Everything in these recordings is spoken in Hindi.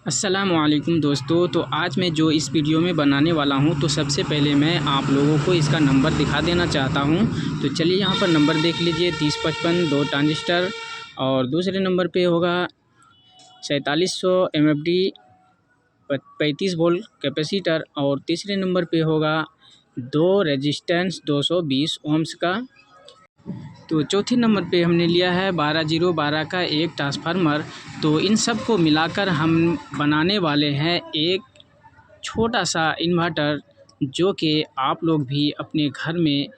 अस्सलामुअलैकुम दोस्तों। तो आज मैं जो इस वीडियो में बनाने वाला हूं, तो सबसे पहले मैं आप लोगों को इसका नंबर दिखा देना चाहता हूं। तो चलिए यहां पर नंबर देख लीजिए 3055 2 ट्रांजिस्टर, और दूसरे नंबर पे होगा 4700 MFD 35 वोल्ट कैपेसिटर, और तीसरे नंबर पे होगा 2 रेजिस्टेंस 220 ओम्स का। तो चौथे नंबर पे हमने लिया है 12012 का एक ट्रांसफार्मर। तो इन सब को मिलाकर हम बनाने वाले हैं एक छोटा सा इन्वर्टर, जो कि आप लोग भी अपने घर में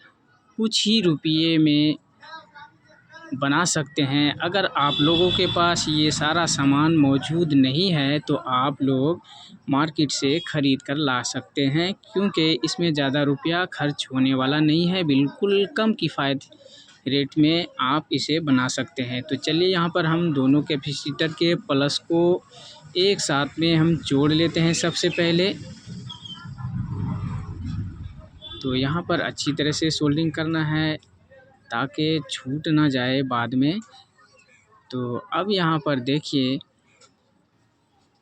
कुछ ही रुपये में बना सकते हैं। अगर आप लोगों के पास ये सारा सामान मौजूद नहीं है तो आप लोग मार्केट से ख़रीद कर ला सकते हैं, क्योंकि इसमें ज़्यादा रुपया खर्च होने वाला नहीं है। बिल्कुल कम किफ़ायत रेट में आप इसे बना सकते हैं। तो चलिए यहाँ पर हम दोनों कैपेसिटर के प्लस को एक साथ में हम जोड़ लेते हैं सबसे पहले। तो यहाँ पर अच्छी तरह से सोल्डिंग करना है ताकि छूट ना जाए बाद में। तो अब यहाँ पर देखिए,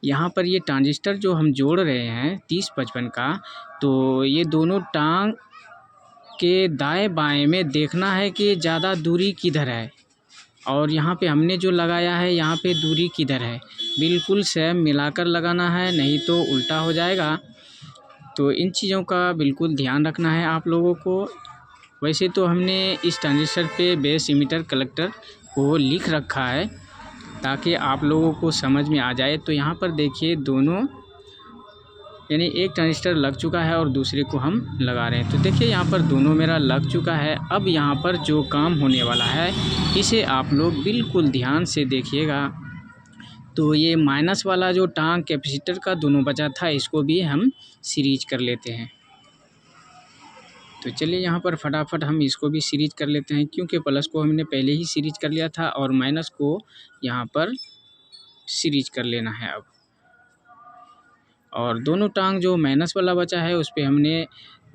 यहाँ पर ये ट्रांजिस्टर जो हम जोड़ रहे हैं 3055 का, तो ये दोनों टांग के दाएं बाएं में देखना है कि ज़्यादा दूरी किधर है, और यहाँ पे हमने जो लगाया है यहाँ पे दूरी किधर है। बिल्कुल सेम मिलाकर लगाना है, नहीं तो उल्टा हो जाएगा। तो इन चीज़ों का बिल्कुल ध्यान रखना है आप लोगों को। वैसे तो हमने इस ट्रांजिस्टर पे बेस इमीटर कलेक्टर को लिख रखा है ताकि आप लोगों को समझ में आ जाए। तो यहाँ पर देखिए दोनों, यानी एक ट्रांजिस्टर लग चुका है और दूसरे को हम लगा रहे हैं। तो देखिए यहाँ पर दोनों मेरा लग चुका है। अब यहाँ पर जो काम होने वाला है इसे आप लोग बिल्कुल ध्यान से देखिएगा। तो ये माइनस वाला जो टांग कैपेसिटर का दोनों बचा था, इसको भी हम सीरीज कर लेते हैं। तो चलिए यहाँ पर फटाफट हम इसको भी सीरीज कर लेते हैं, क्योंकि प्लस को हमने पहले ही सीरीज कर लिया था और माइनस को यहाँ पर सीरीज कर लेना है अब। और दोनों टांग जो माइनस वाला बचा है उस पर हमने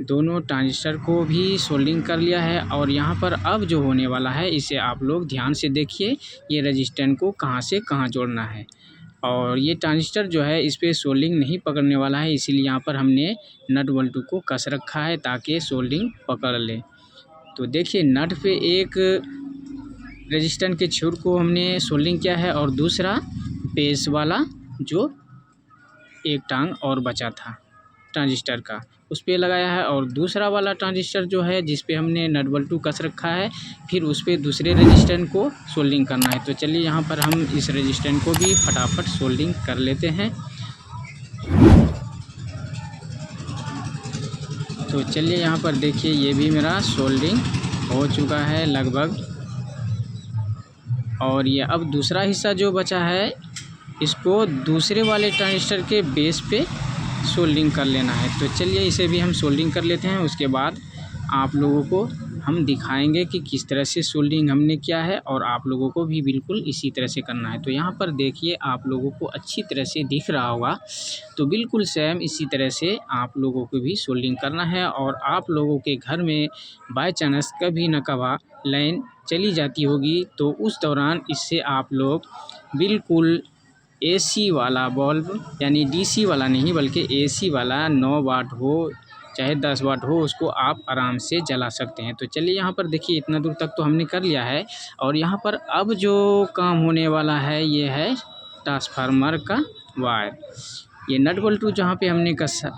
दोनों ट्रांजिस्टर को भी सोल्डिंग कर लिया है। और यहाँ पर अब जो होने वाला है इसे आप लोग ध्यान से देखिए, ये रेजिस्टेंस को कहाँ से कहाँ जोड़ना है। और ये ट्रांजिस्टर जो है इस पर सोल्डिंग नहीं पकड़ने वाला है, इसीलिए यहाँ पर हमने नट बोल्ट को कस रखा है ताकि सोल्डिंग पकड़ ले। तो देखिए नट पे एक रेजिस्टेंस के छोर को हमने सोल्डिंग किया है, और दूसरा बेस वाला जो एक टांग और बचा था ट्रांजिस्टर का उस पे लगाया है, और दूसरा वाला ट्रांजिस्टर जो है जिस पे हमने नट बोल्ट कस रखा है, फिर उस पे दूसरे रेजिस्टेंस को सोल्डिंग करना है। तो चलिए यहाँ पर हम इस रेजिस्टेंस को भी फटाफट सोल्डिंग कर लेते हैं। तो चलिए यहाँ पर देखिए ये भी मेरा सोल्डिंग हो चुका है लगभग। और ये अब दूसरा हिस्सा जो बचा है इसको दूसरे वाले ट्रांजिस्टर के बेस पे सोल्डिंग कर लेना है। तो चलिए इसे भी हम सोल्डिंग कर लेते हैं, उसके बाद आप लोगों को हम दिखाएंगे कि किस तरह से सोल्डिंग हमने किया है, और आप लोगों को भी बिल्कुल इसी तरह से करना है। तो यहाँ पर देखिए आप लोगों को अच्छी तरह से दिख रहा होगा, तो बिल्कुल सेम इसी तरह से आप लोगों को भी सोल्डिंग करना है। और आप लोगों के घर में बाय चांस कभी न कभी लाइन चली जाती होगी, तो उस दौरान इससे आप लोग बिल्कुल एसी वाला बल्ब, यानी डीसी वाला नहीं बल्कि एसी वाला 9 वाट हो चाहे 10 वाट हो, उसको आप आराम से जला सकते हैं। तो चलिए यहाँ पर देखिए इतना दूर तक तो हमने कर लिया है। और यहाँ पर अब जो काम होने वाला है ये है ट्रांसफार्मर का वायर। ये नट बोल्ट जहाँ पे हमने कसा,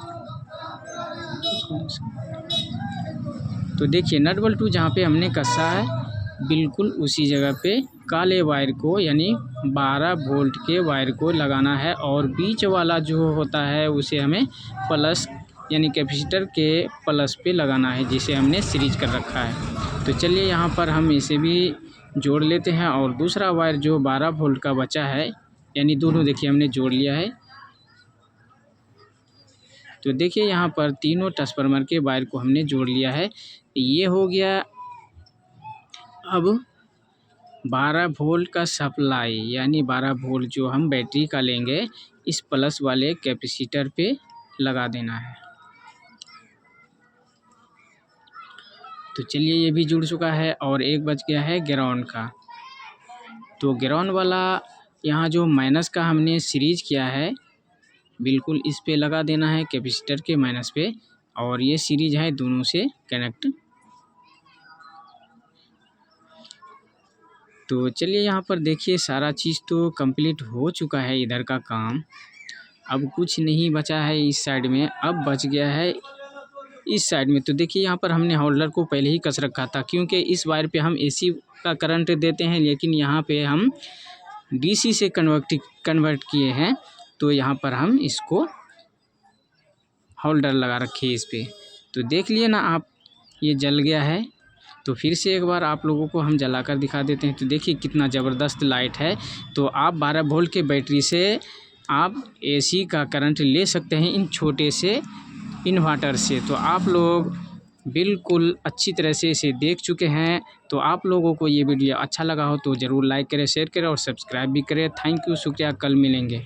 तो देखिए नट बोल्ट जहाँ पे हमने कसा है बिल्कुल उसी जगह पे काले वायर को, यानी 12 वोल्ट के वायर को लगाना है, और बीच वाला जो होता है उसे हमें प्लस यानी कैपेसिटर के प्लस पे लगाना है, जिसे हमने सीरीज कर रखा है। तो चलिए यहाँ पर हम इसे भी जोड़ लेते हैं। और दूसरा वायर जो 12 वोल्ट का बचा है, यानी दोनों देखिए हमने जोड़ लिया है। तो देखिए यहाँ पर तीनों ट्रांसफार्मर के वायर को हमने जोड़ लिया है। ये हो गया अब 12 वोल्ट का सप्लाई, यानी 12 वोल्ट जो हम बैटरी का लेंगे इस प्लस वाले कैपेसिटर पे लगा देना है। तो चलिए ये भी जुड़ चुका है, और एक बच गया है ग्राउंड का। तो ग्राउंड वाला यहाँ जो माइनस का हमने सीरीज किया है बिल्कुल इस पे लगा देना है कैपेसिटर के माइनस पे, और ये सीरीज है दोनों से कनेक्ट। तो चलिए यहाँ पर देखिए सारा चीज़ तो कंप्लीट हो चुका है इधर का काम। अब कुछ नहीं बचा है इस साइड में, अब बच गया है इस साइड में। तो देखिए यहाँ पर हमने होल्डर को पहले ही कस रखा था, क्योंकि इस वायर पे हम एसी का करंट देते हैं, लेकिन यहाँ पे हम डीसी से कन्वर्ट किए हैं। तो यहाँ पर हम इसको होल्डर लगा रखे इस पे। तो देख लिए ना आप, ये जल गया है। तो फिर से एक बार आप लोगों को हम जलाकर दिखा देते हैं। तो देखिए कितना ज़बरदस्त लाइट है। तो आप 12 वोल्ट के बैटरी से आप एसी का करंट ले सकते हैं इन छोटे से इन्वर्टर से। तो आप लोग बिल्कुल अच्छी तरह से इसे देख चुके हैं। तो आप लोगों को ये वीडियो अच्छा लगा हो तो ज़रूर लाइक करें, शेयर करें और सब्सक्राइब भी करें। थैंक यू, शुक्रिया, कल मिलेंगे।